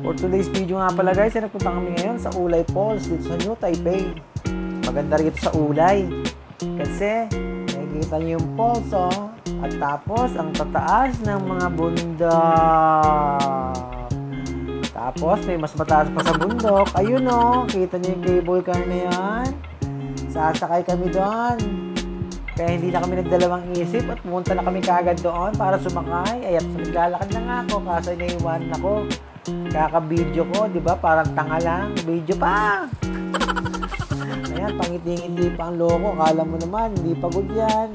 For today's video nga pala guys, nagpunta kami ngayon sa Ulay Falls dito sa New Taipei. Maganda rito sa Ulay kasi nakikita niyo yung falls at tapos ang tataas ng mga bundok. Tapos may mas mataas pa sa bundok. Ayun kita niyo yung cable car na yan. Sasakay kami doon. Kaya hindi na kami nagdalawang isip at pumunta na kami kagad doon para sumakay. Ay, at naglalakad na nga ako kasi naiwan ako. Kaka-video ko, di ba? Parang tanga lang. Video pa! Ayan, pangiti-ngiti pa ang loko. Akala mo naman, hindi pagod yan.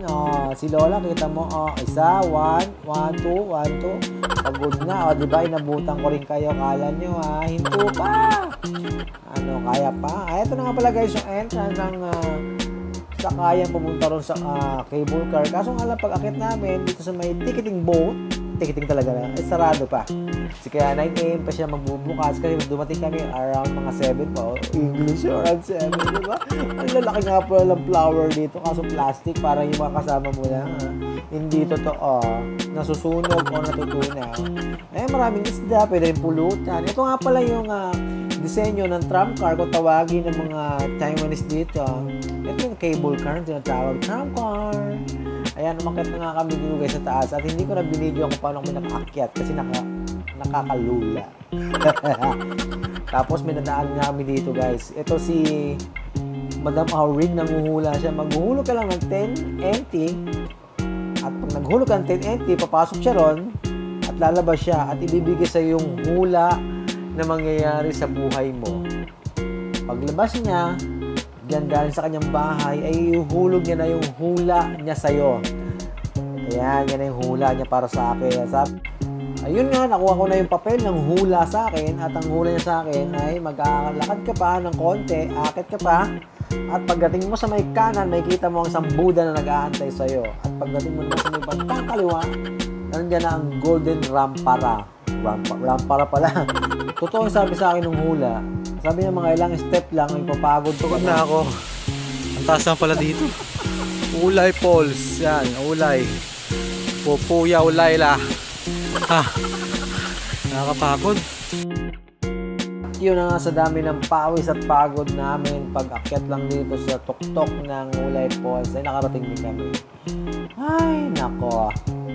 Si Lola, kita mo. Isa, 1, 2, 1, 2. Pagod na. Di ba? Inabutan ko rin kayo. Akala nyo, hinto pa. Kaya pa? Ito na nga pala guys, yung entrance ng sakayan pumunta ron sa cable car. Kaso nga lang, pag-akit namin dito sa may ticketing boat, ticketing talaga na, sarado pa. Kaya 9 AM pa siya magbubukas kasi dumating kami around mga 7 pa. English around 7, diba? Ang lalaki nga po lang flower dito kaso plastic para yung mga kasama mo lang. Hindi totoo. Nasusunog o natutunaw. Maraming isda, pwede rin pulutan. Ito nga pala yung disenyo ng tram car kung tawagin ng mga Taiwanese dito. Ito yung cable car, tinatawag tram car. Ayan, umakyat na nga kami dito guys sa taas at hindi ko na binidyo kung paano kami nakaakyat kasi nakakalula. Tapos may nadaan nga kami dito guys. Ito si Madam Aurin, nanguhula siya. Maghuhulog ka lang ng 10 NT at pag naghulog ka ng 10 NT, papasok siya ron at lalabas siya at ibibigay sa yung hula na mangyayari sa buhay mo. Paglabas niya, diyan dahil sa kanyang bahay, ay ihulog niya na yung hula niya sa'yo. Ayan, yan na yung hula niya para sa akin. Ayun nga, nakuha ko na yung papel ng hula sa akin at ang hula niya sa akin ay magkakalakad ka pa ng konti, akit ka pa at pagdating mo sa may kanan, makikita mo ang isang Buddha na nag-aantay sa'yo. At pagdating mo naman sa may bandang kaliwa, nandiyan na ang Golden Rampara. Rampara pala. Totoo yung sabi sa akin ng hula. Sabi niya mga ilang step lang, ay papagod ko na ako. Ang taas na pala dito. Ulay Falls. Yan, Ulay. Pupuya, Ulayla. Nakakapagod. Yun na nga sa dami ng pawis at pagod namin pag-akyat lang dito sa tuktok ng Ulay Falls ay nakarating din kami. Ay, nako.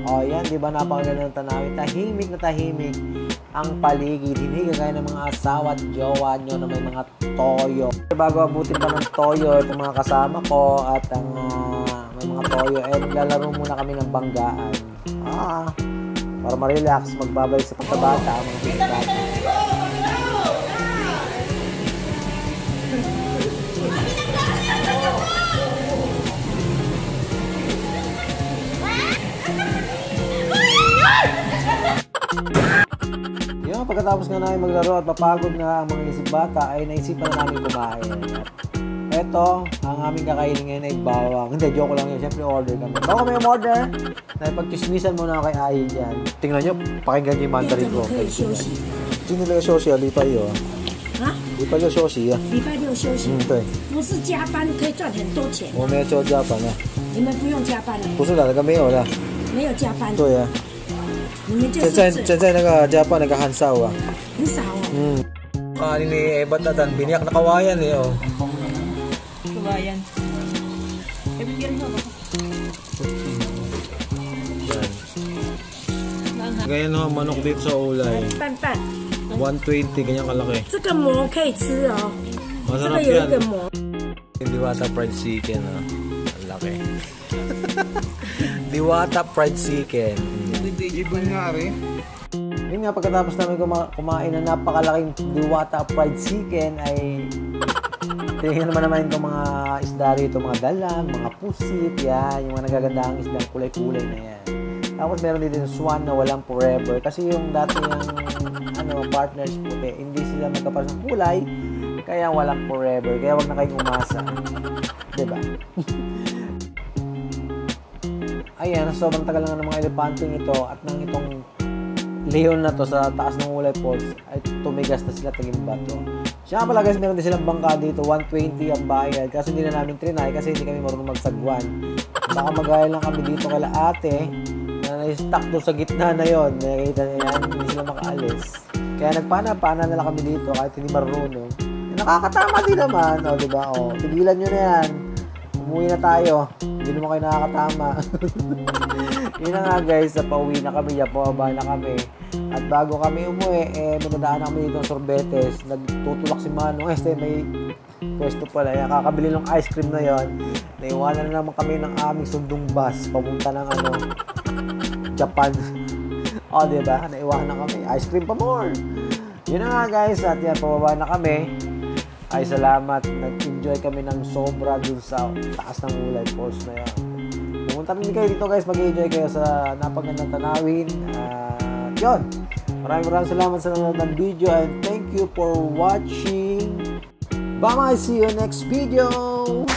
Yan, di ba napakaganda ng tanawin? Tahimik na tahimik ang paligid. Hindi kagaya ng mga asawa at jowa nyo na may mga toyo. Bago abutin pa ng toyo, itong mga kasama ko at ang may mga toyo, naglalaro muna kami ng banggaan. Para ma-relax, magbabalik sa pagkabata ang mga bata. Pagkatapos nga namin maglaro at mapagod nga ang mga isip bata ay naisipan na namin kumain. At eto, ang aming kakainin ngayon ay bawang. Hindi, joke lang yun. Siyempre order kami. Bago kami umorder, dahil pagchismisan muna kay Ayi dyan. Tingnan nyo, pakinggan nyo yung mandarin ko. Sino nila yung social? Di pa yun. Ha? Di pa yung social.礼拜六休息。对。不是加班可以赚很多钱。我没有做加班啊。你们不用加班了。不是的，那个没有的。没有加班。对啊。现在那个加班那个很少啊。很少哦。Kanin ni Ebat na dan, biniyak na kawayan Kawayan. Ganyan ho, manok dito sa Ulay. 拌 120, ganyan kalaki. 这个馍可以吃哦。 Masarap 这个有一个 yan. 馍。 Diwata fried chicken Ang laki. Diwata fried chicken. Ibang nga rin. Yun nga, pagkatapos namin kumain ng napakalaking Diwata fried chicken ay tingnan naman itong mga isda rito, mga dalang, mga pusit, yan, yung mga nagagandahang isdang kulay-kulay na yan. Tapos meron dito yung swan na walang forever kasi yung dati yung partners puti, hindi sila magkaparas ng kulay kaya walang forever, kaya wag na kayong umasa. Diba? Ayan, sobrang tagal nga ng mga elepanting ito at nang itong leon na to sa taas ng Ulay Falls ay tumigas na sila taging bato. Siya pala guys, meron din silang bangka dito, 120 ang bayad. Kasi hindi na namin trinay kasi hindi kami marunong magsagwan. Baka magaya lang kami dito kala ate na na-stuck doon sa gitna na yon. Nakikita niya yan, hindi sila makaalis. Kaya nagpana-pana na lang kami dito kahit hindi marunong. Nakakatama din naman, o diba? O, tigilan nyo na yan. Umuwi na tayo. Hindi naman kayo nakakatama. Yun na nga guys, pauwi na kami, pababa na kami. At bago kami umuwi, may nadaan kami dito ng sorbetes. Nagtutulak si Manong. May pwesto pala. Kakabili ng ice cream na yon. Naiwanan na naman kami ng aming sundong bus. Papunta ng Japan. O, diba? Naiwanan kami. Ice cream pa more. Yun na nga guys. At yan, pababa na kami. Ay, salamat. Nag-enjoy kami ng sobra dun sa taas ng Ulay Falls na yan. Pumunta rin kayo dito guys, mag-enjoy kayo sa napagandang tanawin. Yun, maraming salamat sa nanonood ng video and thank you for watching. Bye-bye, see you next video!